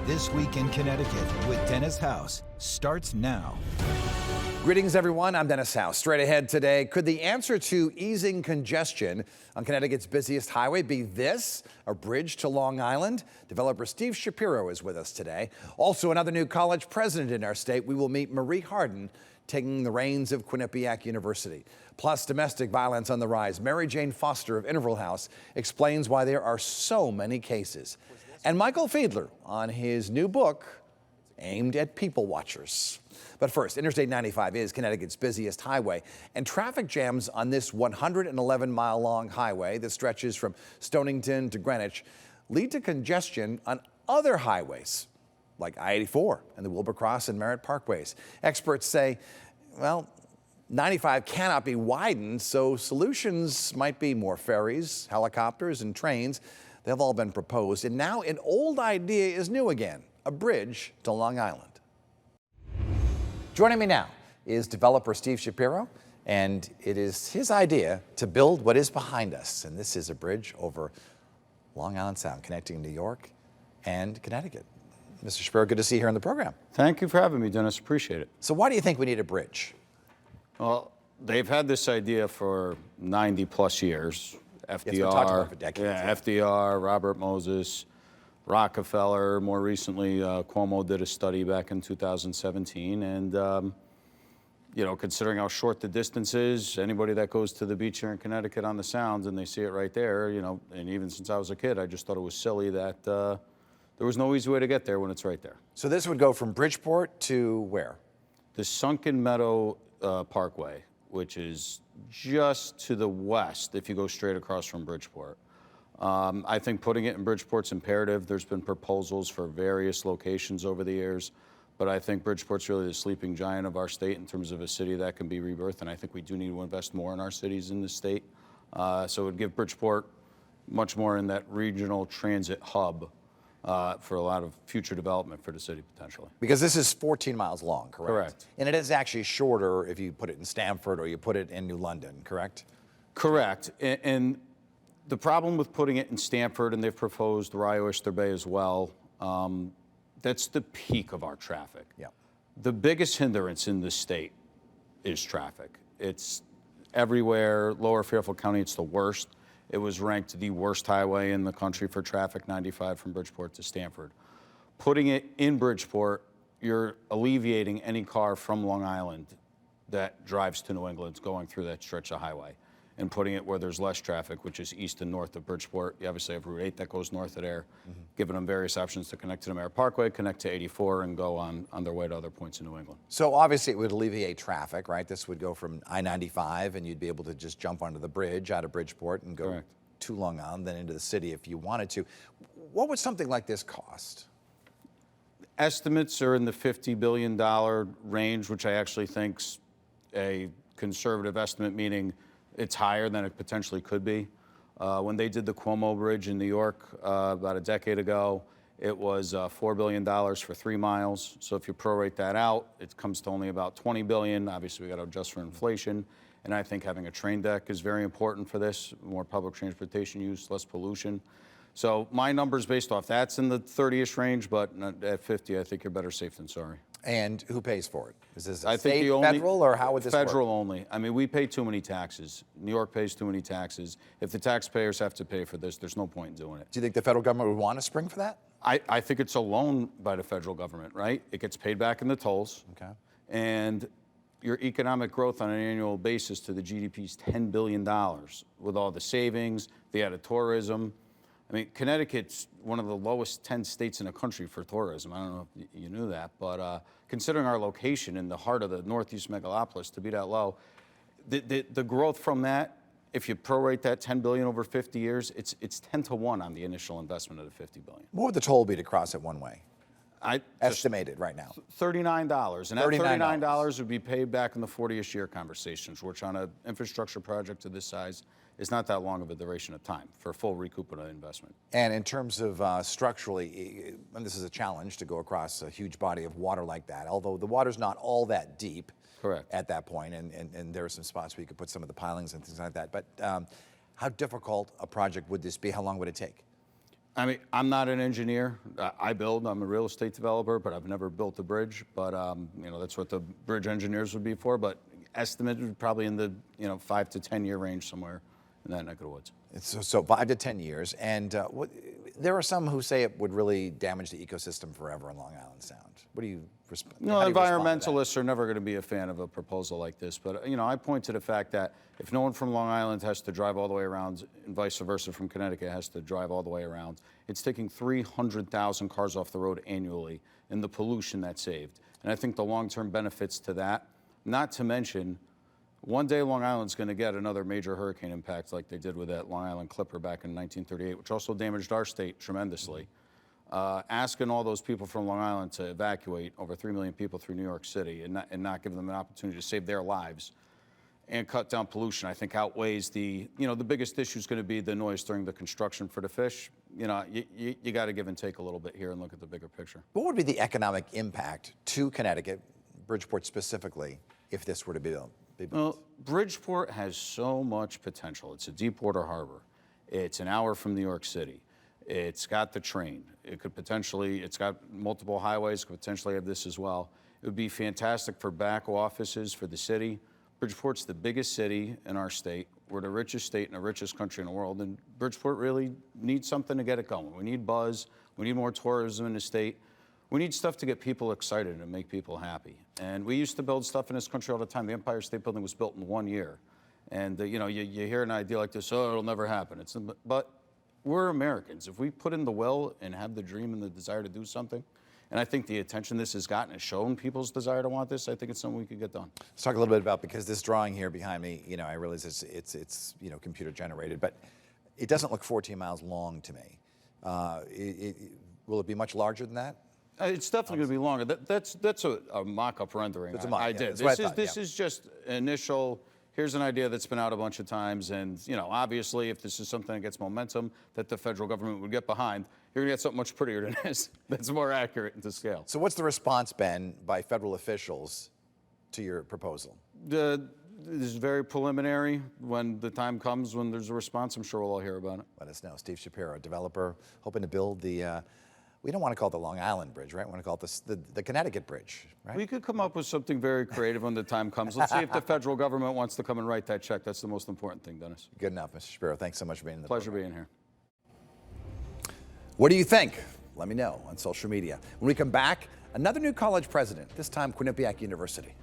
This Week in Connecticut with Dennis House starts now. Greetings, everyone. I'm Dennis House. Straight ahead today, could the answer to easing congestion on Connecticut's busiest highway be this, a bridge to Long Island? Developer Steve Shapiro is with us today. Also, another new college president in our state. We will meet Marie Harden, taking the reins of Quinnipiac University. Plus, domestic violence on the rise. Mary Jane Foster of Interval House explains why there are so many cases. And Michael Fiedler on his new book aimed at people watchers. But first, Interstate 95 is Connecticut's busiest highway, and traffic jams on this 111-mile-long highway that stretches from Stonington to Greenwich lead to congestion on other highways, like I-84 and the Wilbur Cross and Merritt Parkways. Experts say, well, 95 cannot be widened, so solutions might be more ferries, helicopters, and trains. They've all been proposed, and now an old idea is new again, a bridge to Long Island. Joining me now is developer Steve Shapiro, and it is his idea to build what is behind us, and this is a bridge over Long Island Sound, connecting New York and Connecticut. Mr. Shapiro, good to see you here on the program. Thank you for having me, Dennis. Appreciate it. So why do you think we need a bridge? Well, they've had this idea for 90-plus years. FDR, Yes, we talked about it for decades. Yeah, FDR, Robert Moses, Rockefeller. More recently, Cuomo did a study back in 2017, and you know, considering how short the distance is, anybody that goes to the beach here in Connecticut on the Sound and they see it right there, you know, and even since I was a kid, I just thought it was silly that there was no easy way to get there when it's right there. So this would go from Bridgeport to where? The Sunken Meadow Parkway, which is just to the west if you go straight across from Bridgeport. I think putting it in Bridgeport's imperative. There's been proposals for various locations over the years, but I think Bridgeport's really the sleeping giant of our state in terms of a city that can be rebirthed, and I think we do need to invest more in our cities in the state. So it would give Bridgeport much more in that regional transit hub for a lot of future development for the city potentially. Because this is 14 miles long, correct? Correct. And it is actually shorter if you put it in Stamford or you put it in New London, correct? Correct. And the problem with putting it in Stamford, and they've proposed Rye Oyster Bay as well, that's the peak of our traffic. Yeah. The biggest hindrance in this state is traffic. It's everywhere. Lower Fairfield County, it's the worst. It was ranked the worst highway in the country for traffic, 95 from Bridgeport to Stamford. Putting it in Bridgeport, you're alleviating any car from Long Island that drives to New England going through that stretch of highway, and putting it where there's less traffic, which is east and north of Bridgeport. You obviously have Route 8 that goes north of there, giving them various options to connect to the Merritt Parkway, connect to 84, and go on their way to other points in New England. So obviously it would alleviate traffic, right? This would go from I-95 and you'd be able to just jump onto the bridge out of Bridgeport and go Correct. to Long Island, then into the city if you wanted to. What would something like this cost? Estimates are in the $50 billion range, which I actually think's a conservative estimate, meaning it's higher than it potentially could be. When they did the Cuomo Bridge in New York about a decade ago, it was $4 billion for 3 miles. So if you prorate that out, it comes to only about $20 billion. Obviously, we got to adjust for inflation. And I think having a train deck is very important for this, more public transportation use, less pollution. So my numbers based off that's in the 30-ish range, but at 50, I think you're better safe than sorry. And who pays for it? Is this I think state, the only, federal, or how would this work? Federal only. I mean, we pay too many taxes. New York pays too many taxes. If the taxpayers have to pay for this, there's no point in doing it. Do you think the federal government would want to spring for that? I think it's a loan by the federal government, right? It gets paid back in the tolls. Okay. And your economic growth on an annual basis to the GDP is $10 billion with all the savings, the added tourism. I mean, Connecticut's one of the lowest 10 states in the country for tourism. I don't know if you knew that, but considering our location in the heart of the Northeast megalopolis to be that low, the growth from that, if you prorate that $10 billion over 50 years, it's 10 to 1 on the initial investment of the $50 billion. What would the toll be to cross it one way? Estimated right now. $39. And $39. that $39 would be paid back in the 40-ish year conversations, which on an infrastructure project of this size is not that long of a duration of time for a full recoup of the investment. And in terms of structurally, and this is a challenge to go across a huge body of water like that, although the water's not all that deep. Correct. At that point, and there are some spots where you could put some of the pilings and things like that. But how difficult a project would this be? How long would it take? I mean, I'm not an engineer. I'm a real estate developer, but I've never built a bridge. But, that's what the bridge engineers would be for. But estimate would probably in the, 5 to 10 year range somewhere in that neck of the woods. So 5 to 10 years. And there are some who say it would really damage the ecosystem forever in Long Island Sound. What do you respond? No, environmentalists are never going to be a fan of a proposal like this. But, I point to the fact that if no one from Long Island has to drive all the way around, and vice versa from Connecticut has to drive all the way around, it's taking 300,000 cars off the road annually and the pollution that's saved. And I think the long-term benefits to that, not to mention, one day Long Island's going to get another major hurricane impact like they did with that Long Island Clipper back in 1938, which also damaged our state tremendously. Asking all those people from Long Island to evacuate over 3 million people through New York City and not give them an opportunity to save their lives and cut down pollution, I think outweighs the biggest issue is going to be the noise during the construction for the fish. You got to give and take a little bit here and look at the bigger picture. What would be the economic impact to Connecticut, Bridgeport specifically, if this were to be built? Well, Bridgeport has so much potential. It's a deep water harbor. It's an hour from New York City. It's got the train. It's got multiple highways, could potentially have this as well. It would be fantastic for back offices for the city. Bridgeport's the biggest city in our state. We're the richest state and the richest country in the world, and Bridgeport really needs something to get it going. We need buzz. We need more tourism in the state. We need stuff to get people excited and make people happy. And we used to build stuff in this country all the time. The Empire State Building was built in 1 year. And, you hear an idea like this, it'll never happen. But we're Americans. If we put in the will and have the dream and the desire to do something, and I think the attention this has gotten has shown people's desire to want this, I think it's something we could get done. Let's talk a little bit about, because this drawing here behind me, I realize it's computer generated, but it doesn't look 14 miles long to me. Will it be much larger than that? It's definitely going to be longer. That's a mock-up rendering. It's a mock, I yeah, did. that's This is just initial. Here's an idea that's been out a bunch of times, and obviously, if this is something that gets momentum that the federal government would get behind, you're going to get something much prettier than this. That's more accurate to scale. So, what's the response been by federal officials to your proposal? This is very preliminary. When the time comes, when there's a response, I'm sure we'll all hear about it. Let us know. Steve Shapiro, developer, hoping to build the. We don't want to call it the Long Island Bridge, right? We want to call it the Connecticut Bridge, right? We could come up with something very creative when the time comes. Let's see if the federal government wants to come and write that check. That's the most important thing, Dennis. Good enough, Mr. Shapiro. Thanks so much for being in the Pleasure program. being here. What do you think? Let me know on social media. When we come back, another new college president, this time Quinnipiac University.